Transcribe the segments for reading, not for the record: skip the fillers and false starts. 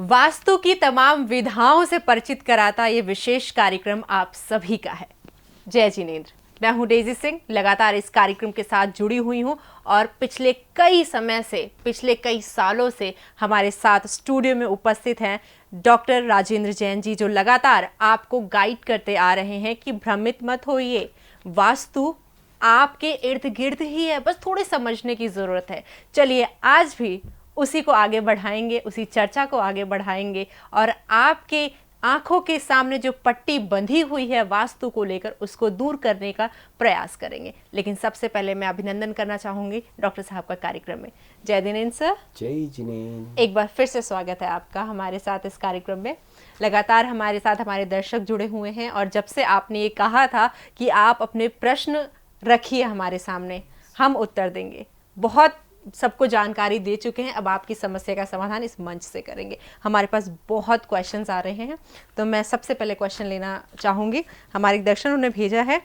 वास्तु की तमाम विधाओं से परिचित कराता ये विशेष कार्यक्रम आप सभी का है। जय जिनेंद्र, मैं हूं डेजी सिंह, लगातार इस कार्यक्रम के साथ जुड़ी हुई हूं और पिछले कई सालों से हमारे साथ स्टूडियो में उपस्थित हैं डॉक्टर राजेंद्र जैन जी, जो लगातार आपको गाइड करते आ रहे हैं कि भ्रमित मत होइए, वास्तु आपके इर्द गिर्द ही है, बस थोड़े समझने की जरूरत है। चलिए आज भी उसी को आगे बढ़ाएंगे, उसी चर्चा को आगे बढ़ाएंगे और आपके आंखों के सामने जो पट्टी बंधी हुई है वास्तु को लेकर, उसको दूर करने का प्रयास करेंगे। लेकिन सबसे पहले मैं अभिनंदन करना चाहूंगी डॉक्टर साहब का कार्यक्रम में। जय दिनेंद्र सर। जय जिनेंद्र। एक बार फिर से स्वागत है आपका हमारे साथ इस कार्यक्रम में। लगातार हमारे साथ हमारे दर्शक जुड़े हुए हैं और जब से आपने ये कहा था कि आप अपने प्रश्न रखिए हमारे सामने, हम उत्तर देंगे, बहुत सबको जानकारी दे चुके हैं। अब आपकी समस्या का समाधान इस मंच से करेंगे। हमारे पास बहुत क्वेश्चंस आ रहे हैं, तो मैं सबसे पहले क्वेश्चन लेना चाहूँगी। हमारे दर्शक ने भेजा है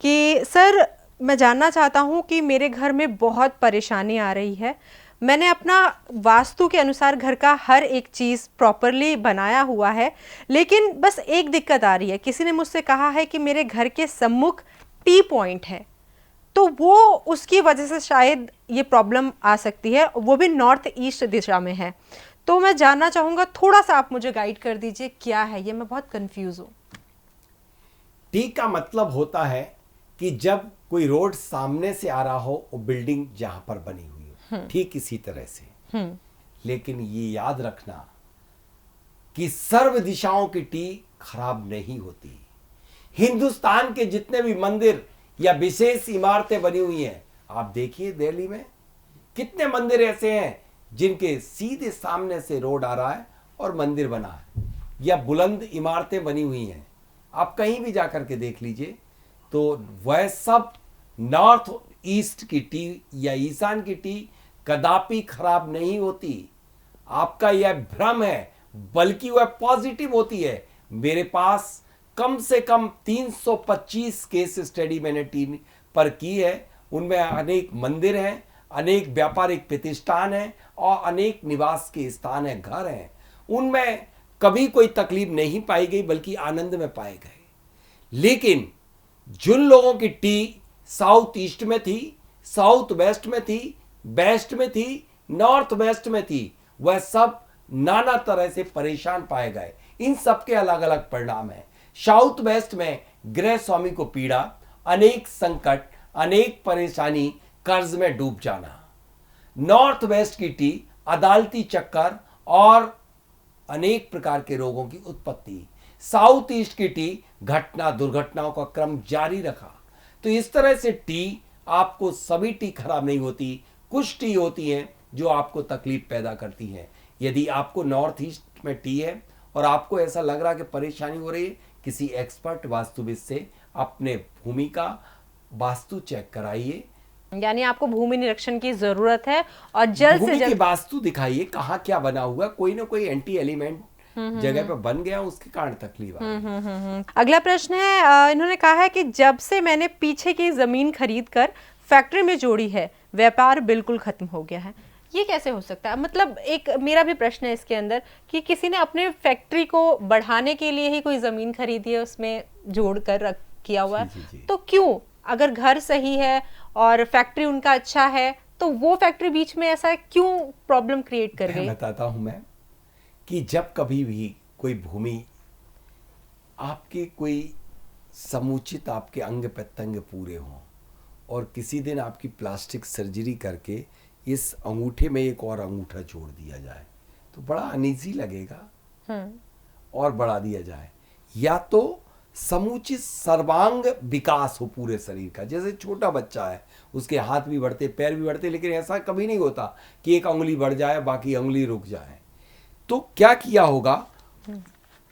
कि सर, मैं जानना चाहता हूँ कि मेरे घर में बहुत परेशानी आ रही है। मैंने अपना वास्तु के अनुसार घर का हर एक चीज़ प्रॉपरली बनाया हुआ है, लेकिन बस एक दिक्कत आ रही है। किसी ने मुझसे कहा है कि मेरे घर के सम्मुख टी पॉइंट है, तो वो उसकी वजह से शायद ये प्रॉब्लम आ सकती है, वो भी नॉर्थ ईस्ट दिशा में है। तो मैं जानना चाहूँगा, थोड़ा सा आप मुझे गाइड कर दीजिए क्या है ये, मैं बहुत कंफ्यूज हूँ। टी का मतलब होता है कि जब कोई रोड सामने से आ रहा हो और बिल्डिंग जहां पर बनी हुई हो, ठीक इसी तरह से। लेकिन ये याद रखना कि सर्व दिशाओं की टी खराब नहीं होती। हिंदुस्तान के जितने भी मंदिर या विशेष इमारतें बनी हुई हैं, आप देखिए दिल्ली में कितने मंदिर ऐसे हैं जिनके सीधे सामने से रोड आ रहा है और मंदिर बना है, या बुलंद इमारतें बनी हुई हैं। आप कहीं भी जाकर के देख लीजिए, तो वह सब नॉर्थ ईस्ट की टी या ईशान की टी कदापि खराब नहीं होती। आपका यह भ्रम है, बल्कि वह पॉजिटिव होती है। मेरे पास कम से कम 325 केस स्टडी मैंने टीम पर की है। उनमें अनेक मंदिर हैं, अनेक व्यापारिक प्रतिष्ठान हैं और अनेक निवास के स्थान हैं, घर हैं। उनमें कभी कोई तकलीफ नहीं पाई गई, बल्कि आनंद में पाए गए। लेकिन जिन लोगों की टी साउथ ईस्ट में थी, साउथ वेस्ट में थी, वेस्ट में थी, नॉर्थ वेस्ट में थी, वह सब नाना तरह से परेशान पाए गए। इन सबके अलग अलग परिणाम हैं। साउथ वेस्ट में गृह स्वामी को पीड़ा, अनेक संकट, अनेक परेशानी, कर्ज में डूब जाना। नॉर्थ वेस्ट की टी अदालती चक्कर और अनेक प्रकार के रोगों की उत्पत्ति। साउथ ईस्ट की टी घटना दुर्घटनाओं का क्रम जारी रखा। तो इस तरह से टी, आपको सभी टी खराब नहीं होती, कुछ टी होती हैं जो आपको तकलीफ पैदा करती हैं। यदि आपको नॉर्थ ईस्ट में टी है और आपको ऐसा लग रहा है कि परेशानी हो रही है, किसी एक्सपर्ट वास्तुविद से अपने भूमि का वास्तु चेक कराइए। यानी आपको भूमि निरीक्षण की जरूरत है और जल्द से जल्द वास्तु दिखाइए, कहाँ क्या बना हुआ, कोई ना कोई एंटी एलिमेंट जगह पे बन गया, उसके कारण तकलीफ आ। अगला प्रश्न है, इन्होंने कहा है कि जब से मैंने पीछे की जमीन खरीद कर फैक्ट्री में जोड़ी है, व्यापार बिल्कुल खत्म हो गया है। ये कैसे हो सकता है? मतलब एक मेरा भी प्रश्न है इसके अंदर कि किसी ने अपने फैक्ट्री को बढ़ाने के लिए ही कोई जमीन खरीदी है, उसमें जोड़ कर किया हुआ है। जी। तो क्यों, अगर घर सही है और फैक्ट्री उनका अच्छा है, तो वो फैक्ट्री बीच में ऐसा क्यों प्रॉब्लम क्रिएट कर गई? बताता हूं मैं कि जब कभी भी कोई भूमि आपके कोई समुचित आपके अंग प्रत्यंग पूरे हों और किसी दिन आपकी प्लास्टिक सर्जरी करके इस अंगूठे में एक और अंगूठा जोड़ दिया जाए, तो बड़ा अनईजी लगेगा और बढ़ा दिया जाए। या तो समुचित सर्वांग विकास हो पूरे शरीर का, जैसे छोटा बच्चा है, उसके हाथ भी बढ़ते, पैर भी बढ़ते, लेकिन ऐसा कभी नहीं होता कि एक अंगुली बढ़ जाए बाकी अंगुली रुक जाए। तो क्या किया होगा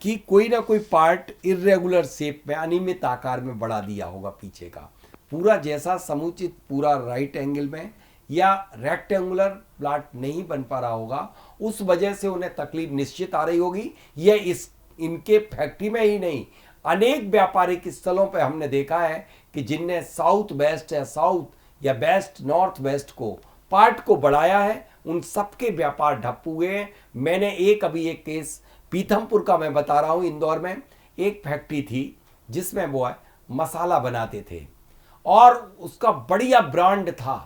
कि कोई ना कोई पार्ट इर्रेगुलर शेप में, अनियमित आकार में बढ़ा दिया होगा पीछे का, पूरा जैसा समुचित पूरा राइट एंगल में या रेक्टेंगुलर प्लॉट नहीं बन पा रहा होगा। उस वजह से उन्हें तकलीफ निश्चित आ रही होगी। यह इनके फैक्ट्री में ही नहीं, अनेक व्यापारिक स्थलों पे हमने देखा है कि जिनने साउथ वेस्ट या साउथ या वेस्ट नॉर्थ वेस्ट को पार्ट को बढ़ाया है, उन सबके व्यापार ठप हुए हैं। मैंने अभी एक केस पीथमपुर का मैं बता रहा हूं, इंदौर में एक फैक्ट्री थी जिसमें वो मसाला बनाते थे और उसका बढ़िया ब्रांड था,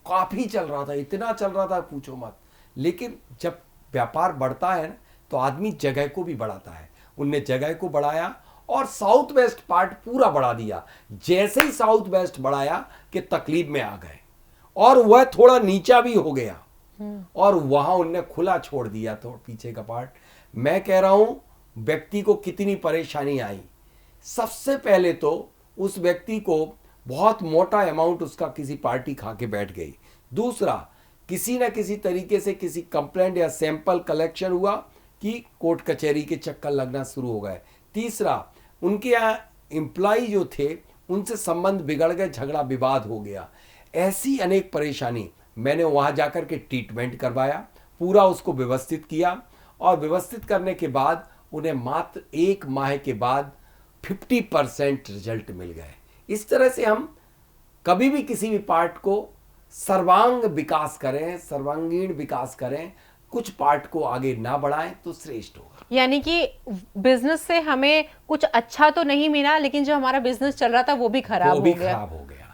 काफी चल रहा था, इतना चल रहा था पूछो मत। लेकिन जब व्यापार बढ़ता है ना तो आदमी जगह को भी बढ़ाता है। उनने जगह को बढ़ाया और साउथ वेस्ट पार्ट पूरा बढ़ा दिया। जैसे ही साउथ वेस्ट बढ़ाया कि तकलीफ में आ गए और वह थोड़ा नीचा भी हो गया और वहां उनने खुला छोड़ दिया तो पीछे का पार्ट। मैं कह रहा हूं व्यक्ति को कितनी परेशानी आई। सबसे पहले तो उस व्यक्ति को बहुत मोटा अमाउंट उसका किसी पार्टी खा के बैठ गई। दूसरा, किसी न किसी तरीके से किसी कंप्लेंट या सैंपल कलेक्शन हुआ कि कोर्ट कचहरी के चक्कर लगना शुरू हो गए। तीसरा, उनके यहाँ एम्प्लॉय जो थे उनसे संबंध बिगड़ गए, झगड़ा विवाद हो गया। ऐसी अनेक परेशानी। मैंने वहाँ जाकर के ट्रीटमेंट करवाया, पूरा उसको व्यवस्थित किया और व्यवस्थित करने के बाद उन्हें मात्र 1 माह के बाद 50% रिजल्ट मिल गए। इस तरह से हम कभी भी किसी भी पार्ट को सर्वांगीण विकास करें, कुछ पार्ट को आगे ना बढ़ाएं तो श्रेष्ठ होगा। यानी कि बिजनेस से हमें कुछ अच्छा तो नहीं मिला, लेकिन जो हमारा बिजनेस चल रहा था वो भी खराब हो गया।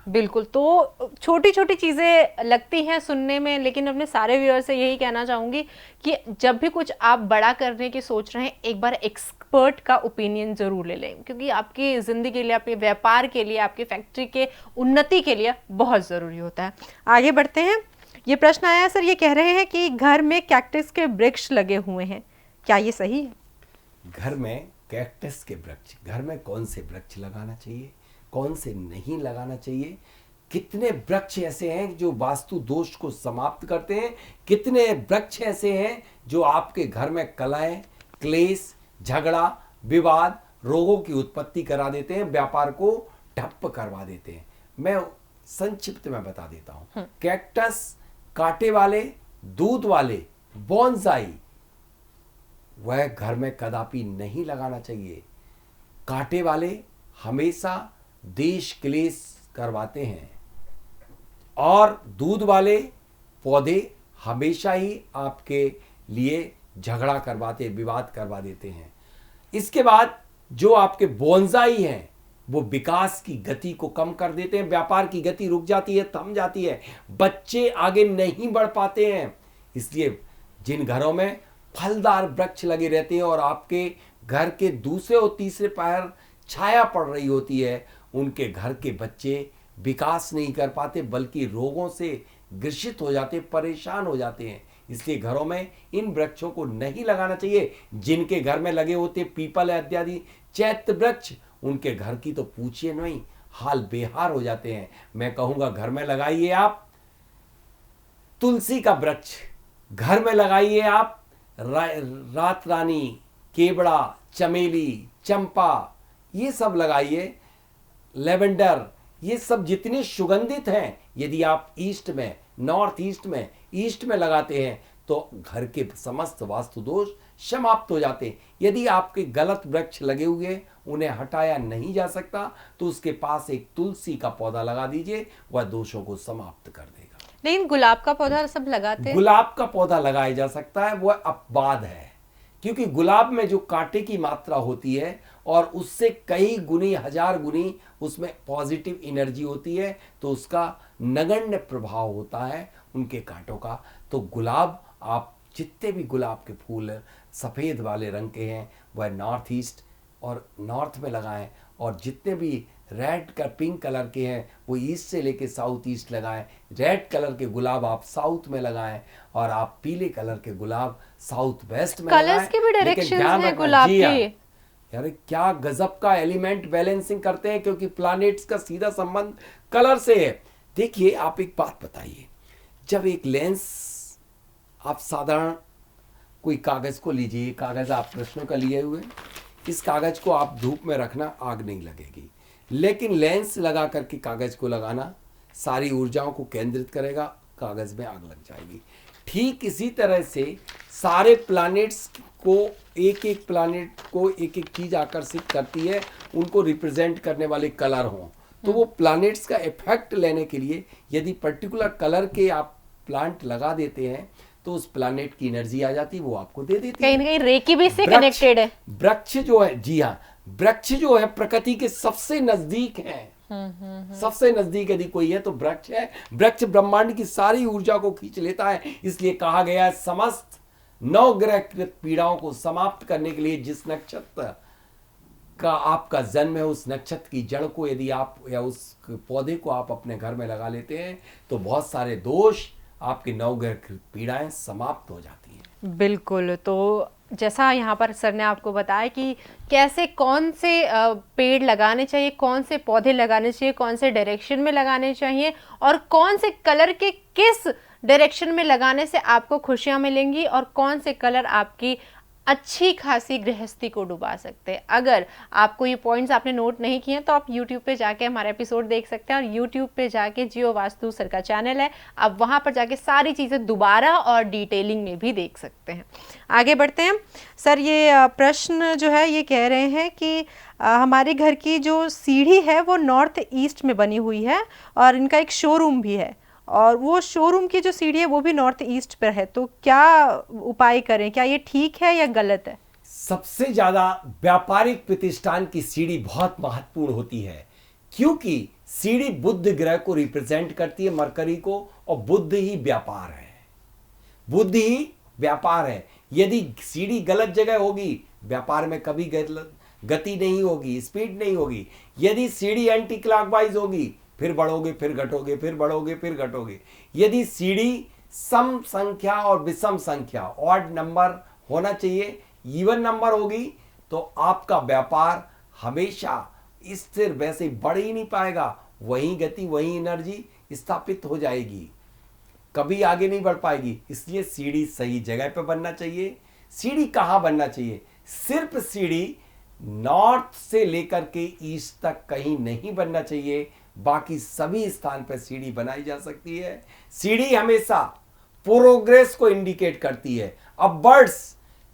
बिल्कुल। तो छोटी छोटी चीजें लगती हैं सुनने में, लेकिन अपने सारे व्यूअर से यही कहना चाहूंगी कि जब भी कुछ आप बड़ा करने की सोच रहे हैं, एक बार एक्सपर्ट का ओपिनियन जरूर ले लें, क्योंकि आपकी जिंदगी के लिए, आपके व्यापार के लिए, आपकी फैक्ट्री के उन्नति के लिए बहुत जरूरी होता है। आगे बढ़ते हैं। ये प्रश्न आया है सर, ये कह रहे हैं कि घर में कैक्टस के वृक्ष लगे हुए हैं, क्या ये सही है? घर में कैक्टस के वृक्ष, घर में कौन से वृक्ष लगाना चाहिए, कौन से नहीं लगाना चाहिए? कितने वृक्ष ऐसे हैं जो वास्तु दोष को समाप्त करते हैं, कितने वृक्ष ऐसे हैं जो आपके घर में कलह, क्लेश, झगड़ा, विवाद, रोगों की उत्पत्ति करा देते हैं, व्यापार को ठप्प करवा देते हैं। मैं संक्षिप्त में बता देता हूं। कैक्टस, कांटे वाले, दूध वाले, बोनसाई, वह घर में कदापि नहीं लगाना चाहिए। कांटे वाले हमेशा देश क्लेश करवाते हैं और दूध वाले पौधे हमेशा ही आपके लिए झगड़ा करवाते, विवाद करवा देते हैं। इसके बाद जो आपके बोनसाई हैं वो विकास की गति को कम कर देते हैं, व्यापार की गति रुक जाती है, थम जाती है, बच्चे आगे नहीं बढ़ पाते हैं। इसलिए जिन घरों में फलदार वृक्ष लगे रहते हैं और आपके घर के दूसरे और तीसरे पैर छाया पड़ रही होती है, उनके घर के बच्चे विकास नहीं कर पाते, बल्कि रोगों से ग्रसित हो जाते, परेशान हो जाते हैं। इसलिए घरों में इन वृक्षों को नहीं लगाना चाहिए। जिनके घर में लगे होते पीपल इत्यादि चैत्य वृक्ष, उनके घर की तो पूछिए नहीं, हाल बेहाल हो जाते हैं। मैं कहूंगा घर में लगाइए आप तुलसी का वृक्ष, घर में लगाइए आप रात रानी, केवड़ा, चमेली, चंपा, ये सब लगाइए, लेवेंडर, ये सब जितने सुगंधित हैं, यदि आप ईस्ट में, नॉर्थ ईस्ट में, ईस्ट में लगाते हैं तो घर के समस्त वास्तु दोष समाप्त हो जाते हैं। यदि आपके गलत वृक्ष लगे हुए, उन्हें हटाया नहीं जा सकता, तो उसके पास एक तुलसी का पौधा लगा दीजिए, वह दोषों को समाप्त कर देगा। लेकिन गुलाब का पौधा सब लगाते हैं। गुलाब का पौधा लगाया जा सकता है, वह अपवाद है, क्योंकि गुलाब में जो कांटे की मात्रा होती है और उससे कई गुनी, 1000 गुनी उसमें पॉजिटिव एनर्जी होती है, तो उसका नगण्य प्रभाव होता है उनके कांटों का। तो गुलाब, आप जितने भी गुलाब के फूल सफ़ेद वाले रंग के हैं वह नॉर्थ ईस्ट और नॉर्थ में लगाएं, और जितने भी रेड का पिंक कलर के हैं वो ईस्ट से लेके साउथ ईस्ट लगाएं। रेड कलर के गुलाब आप साउथ में लगाएं और आप पीले कलर के गुलाब साउथ वेस्ट में लगाएं। कलर्स के भी डायरेक्शंस हैं गुलाब के। यार क्या गजब का एलिमेंट बैलेंसिंग करते हैं, क्योंकि प्लैनेट्स का सीधा संबंध कलर से है। देखिए, आप एक बात बताइए, जब एक लेंस, आप साधारण कोई कागज को लीजिए, कागज आप प्रश्नों का लिए हुए, इस कागज को आप धूप में रखना, आग नहीं लगेगी, लेकिन लेंस लगा करके कागज को लगाना सारी ऊर्जाओं को केंद्रित करेगा, कागज में आग लग जाएगी। ठीक इसी तरह से सारे प्लैनेट्स को, एक एक प्लैनेट को एक एक चीज आकर्षित करती है, उनको रिप्रेजेंट करने वाले कलर हों, तो वो प्लैनेट्स का इफेक्ट लेने के लिए यदि पर्टिकुलर कलर के आप प्लांट लगा देते हैं तो उस प्लानेट की एनर्जी आ जाती है, वो आपको दे देती कहीं है। ना कहीं रेकी भी इससे कनेक्टेड है। वृक्ष जो है, जी हाँ, वृक्ष जो है प्रकृति के सबसे नजदीक है। सबसे नजदीक यदि कोई है तो वृक्ष है। वृक्ष ब्रह्मांड की सारी ऊर्जा को खींच लेता है। इसलिए कहा गया है समस्त नवग्रहकृत पीड़ाओं को समाप्त करने के लिए जिस नक्षत्र का आपका जन्म है, उस नक्षत्र की जड़ को यदि आप या उस पौधे को आप अपने घर में लगा लेते हैं तो बहुत सारे दोष, आपकी नवग्रहकृत पीड़ाएं समाप्त हो जाती हैं। बिल्कुल। तो जैसा यहाँ पर सर ने आपको बताया कि कैसे कौन से पेड़ लगाने चाहिए, कौन से पौधे लगाने चाहिए, कौन से डायरेक्शन में लगाने चाहिए और कौन से कलर के किस डायरेक्शन में लगाने से आपको खुशियाँ मिलेंगी और कौन से कलर आपकी अच्छी खासी गृहस्थी को डुबा सकते हैं। अगर आपको ये पॉइंट्स आपने नोट नहीं किए तो आप YouTube पे जाके हमारा एपिसोड देख सकते हैं और YouTube पे जाके जियो वास्तु सर का चैनल है, आप वहाँ पर जाके सारी चीज़ें दोबारा और डिटेलिंग में भी देख सकते हैं। आगे बढ़ते हैं सर। ये प्रश्न जो है ये कह रहे हैं कि हमारे घर की जो सीढ़ी है वो नॉर्थ ईस्ट में बनी हुई है और इनका एक शोरूम भी है और वो शोरूम की जो सीढ़ी है वो भी नॉर्थ ईस्ट पर है, तो क्या उपाय करें, क्या ये ठीक है या गलत है? सबसे ज्यादा व्यापारिक प्रतिष्ठान की सीढ़ी बहुत महत्वपूर्ण होती है, क्योंकि सीढ़ी बुध ग्रह को रिप्रेजेंट करती है, मरकरी को, और बुध ही व्यापार है। बुध ही व्यापार है। यदि सीढ़ी गलत जगह होगी, व्यापार में कभी गति नहीं होगी, स्पीड नहीं होगी। यदि सीढ़ी एंटी क्लॉकवाइज होगी, फिर बढ़ोगे, फिर घटोगे, फिर बढ़ोगे, फिर घटोगे। यदि सीढ़ी सम संख्या और विषम संख्या, ऑड नंबर होना चाहिए, इवन नंबर होगी, तो आपका व्यापार हमेशा स्थिर वैसे बढ़ ही नहीं पाएगा। वही गति, वही एनर्जी स्थापित हो जाएगी, कभी आगे नहीं बढ़ पाएगी। इसलिए सीढ़ी सही जगह पे बनना चाहिए। सीढ़ी कहाँ बनना चाहिए? सिर्फ सीढ़ी नॉर्थ से लेकर के ईस्ट तक कहीं नहीं बनना चाहिए, बाकी सभी स्थान पर सीढ़ी बनाई जा सकती है। सीढ़ी हमेशा प्रोग्रेस को इंडिकेट करती है। अब बर्ड्स,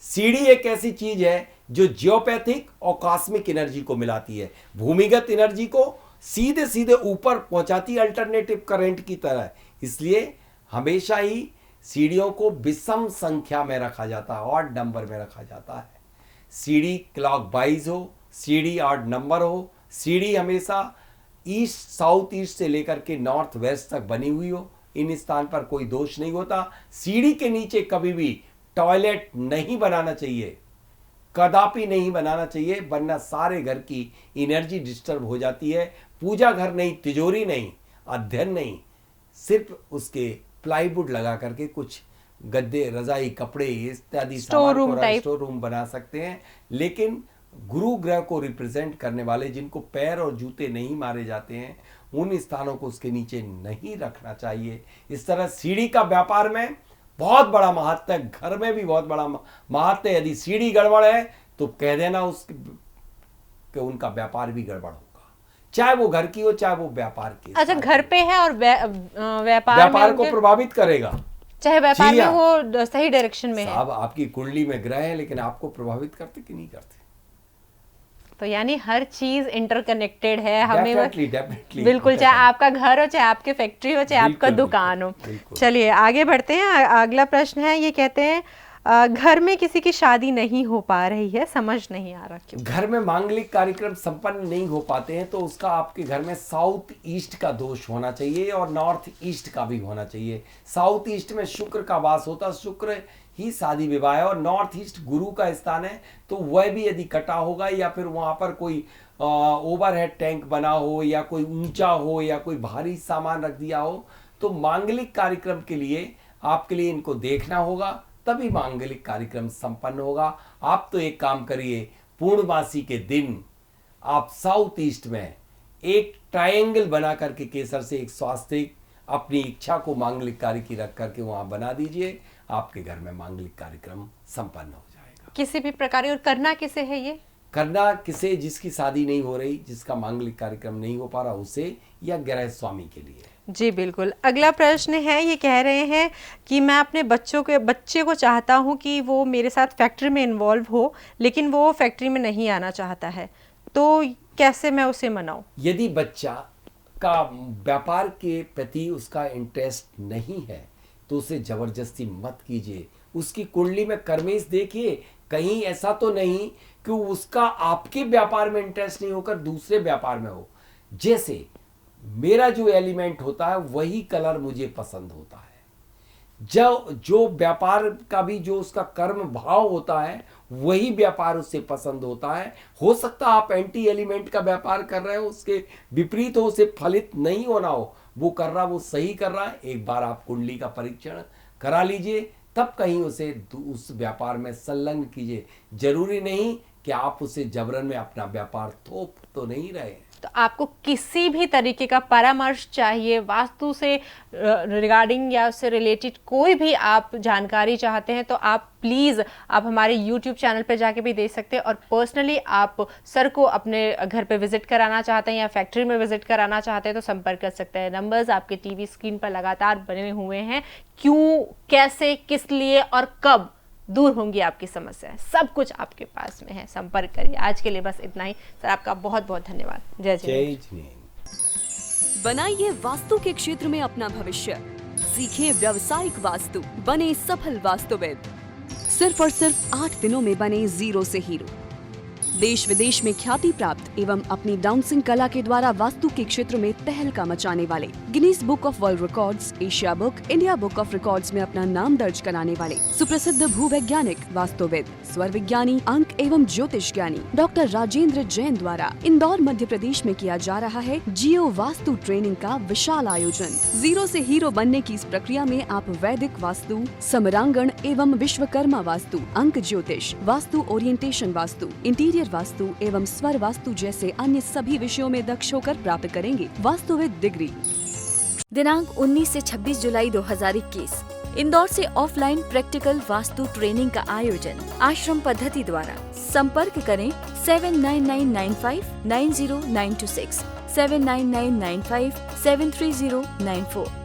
सीढ़ी एक ऐसी चीज है जो जियोपैथिक और कॉस्मिक एनर्जी को मिलाती है, भूमिगत एनर्जी को सीधे सीधे ऊपर पहुंचाती है, अल्टरनेटिव करंट की तरह। इसलिए हमेशा ही सीढ़ियों को विषम संख्या में रखा जाता है, ऑड नंबर में रखा जाता है। सीढ़ी क्लॉकवाइज हो, सीढ़ी ऑड नंबर हो, सीढ़ी हमेशा ईस्ट साउथ ईस्ट से लेकर के नॉर्थ वेस्ट तक बनी हुई हो, इन स्थान पर कोई दोष नहीं होता। सीढ़ी के नीचे कभी भी टॉयलेट नहीं बनाना चाहिए, कदापि नहीं बनाना चाहिए, वरना सारे घर की एनर्जी डिस्टर्ब हो जाती है। पूजा घर नहीं, तिजोरी नहीं, अध्ययन नहीं, सिर्फ उसके प्लाईवुड लगा करके कुछ गद्दे, रजाई, कपड़े इत्यादि स्टोर रूम बना सकते हैं। लेकिन गुरु ग्रह को रिप्रेजेंट करने वाले, जिनको पैर और जूते नहीं मारे जाते हैं, उन स्थानों को उसके नीचे नहीं रखना चाहिए। इस तरह सीढ़ी का व्यापार में बहुत बड़ा महत्व है, घर में भी बहुत बड़ा महत्व है। यदि सीढ़ी गड़बड़ है तो कह देना कि उनका व्यापार भी गड़बड़ होगा, चाहे वो घर की हो चाहे वो व्यापार की। अच्छा, घर पे है और व्यापार को प्रभावित करेगा, चाहे व्यापार में हो सही डायरेक्शन में है। अब आपकी कुंडली में ग्रह है लेकिन आपको प्रभावित करते कि नहीं करते? तो यानी हर चीज इंटरकनेक्टेड है। हमें definitely, बिल्कुल, चाहे आपका घर हो, चाहे आपकी फैक्ट्री हो, चाहे आपका दुकान हो। चलिए आगे बढ़ते हैं। अगला प्रश्न है, ये कहते हैं घर में किसी की शादी नहीं हो पा रही है, समझ नहीं आ रहा क्यों। घर में मांगलिक कार्यक्रम संपन्न नहीं हो पाते हैं तो उसका आपके घर में साउथ ईस्ट का दोष होना चाहिए और नॉर्थ ईस्ट का भी होना चाहिए। साउथ ईस्ट में शुक्र का वास होता, शुक्र ही शादी विवाह है, और नॉर्थ ईस्ट गुरु का स्थान है, तो वह भी यदि कटा होगा या फिर वहां पर कोई ओवरहेड टैंक बना हो या कोई ऊंचा हो या कोई भारी सामान रख दिया हो, तो मांगलिक कार्यक्रम के लिए आपके लिए इनको देखना होगा, तभी मांगलिक कार्यक्रम संपन्न होगा। आप तो एक काम करिए, पूर्णमासी के दिन आप साउथ ईस्ट में एक ट्रायंगल बना करके केसर से एक स्वास्तिक अपनी इच्छा को मांगलिक कार्य की रख करके वहां बना दीजिए, आपके घर में मांगलिक कार्यक्रम संपन्न हो जाएगा। किसी भी प्रकार। और करना किसे है ये? करना किसे? जिसकी शादी नहीं हो रही, जिसका मांगलिक कार्यक्रम नहीं हो पा रहा, उसे, या ग्रह स्वामी के लिए। जी बिल्कुल। अगला प्रश्न है, ये कह रहे हैं कि मैं अपने बच्चे को चाहता हूं कि वो मेरे साथ फैक्ट्री में इन्वॉल्व हो, लेकिन वो फैक्ट्री में नहीं आना चाहता है, तो कैसे मैं उसे मनाऊं? यदि बच्चा का व्यापार के प्रति उसका इंटरेस्ट नहीं है, तो उसे जबरदस्ती मत कीजिए। उसकी कुंडली में कर्मेश देखिए, कहीं ऐसा तो नहीं कि उसका आपके व्यापार में इंटरेस्ट नहीं होकर दूसरे व्यापार में हो। जैसे मेरा जो एलिमेंट होता है वही कलर मुझे पसंद होता है। जो व्यापार का भी जो उसका कर्म भाव होता है वही व्यापार उससे पसंद होता है। हो सकता है आप एंटी एलिमेंट का व्यापार कर रहे हो, उसके विपरीत हो, उसे फलित नहीं होना हो, वो कर रहा वो सही कर रहा है। एक बार आप कुंडली का परीक्षण करा लीजिए, तब कहीं उसे उस व्यापार में संलग्न कीजिए। जरूरी नहीं कि आप उसे जबरन में अपना व्यापार थोप तो नहीं रहे। तो आपको किसी भी तरीके का परामर्श चाहिए वास्तु से रिगार्डिंग या उससे रिलेटेड कोई भी आप जानकारी चाहते हैं, तो आप प्लीज़ आप हमारे YouTube चैनल पर जाके भी दे सकते हैं, और पर्सनली आप सर को अपने घर पे विजिट कराना चाहते हैं या फैक्ट्री में विजिट कराना चाहते हैं तो संपर्क कर सकते हैं। नंबर्स आपके टीवी स्क्रीन पर लगातार बने हुए हैं। क्यों, कैसे, किस लिए और कब दूर होंगी आपकी समस्या, सब कुछ आपके पास में है। संपर्क करिए। आज के लिए बस इतना ही। सर आपका बहुत बहुत धन्यवाद। जय जिनेंद्र। बनाइए वास्तु के क्षेत्र में अपना भविष्य, सीखिए व्यावसायिक वास्तु, बने सफल वास्तुविद। सिर्फ और सिर्फ 8 दिनों में बने जीरो से हीरो। देश विदेश में ख्याति प्राप्त एवं अपनी डाउंसिंग कला के द्वारा वास्तु के क्षेत्र में तहलका मचाने वाले, Guinness book of world records, Asia book, India book of records में अपना नाम दर्ज कराने वाले सुप्रसिद्ध भूवैज्ञानिक, वास्तुविद, स्वर विज्ञानी, अंक एवं ज्योतिष ज्ञानी डॉक्टर राजेंद्र जैन द्वारा इंदौर मध्य प्रदेश में किया जा रहा है जियो वास्तु ट्रेनिंग का विशाल आयोजन। जीरो से हीरो बनने की इस प्रक्रिया में आप वैदिक वास्तु, समरांगण एवं विश्वकर्मा वास्तु, अंक ज्योतिष, वास्तु ओरिएंटेशन वास्तु, इंटीरियर वास्तु एवं स्वर वास्तु जैसे अन्य सभी विषयों में दक्ष होकर प्राप्त करेंगे वास्तुविद डिग्री। दिनांक 19 से 26 जुलाई 2021 इंदौर से ऑफलाइन प्रैक्टिकल वास्तु ट्रेनिंग का आयोजन आश्रम पद्धति द्वारा। संपर्क करें 7999590926, 7999573094।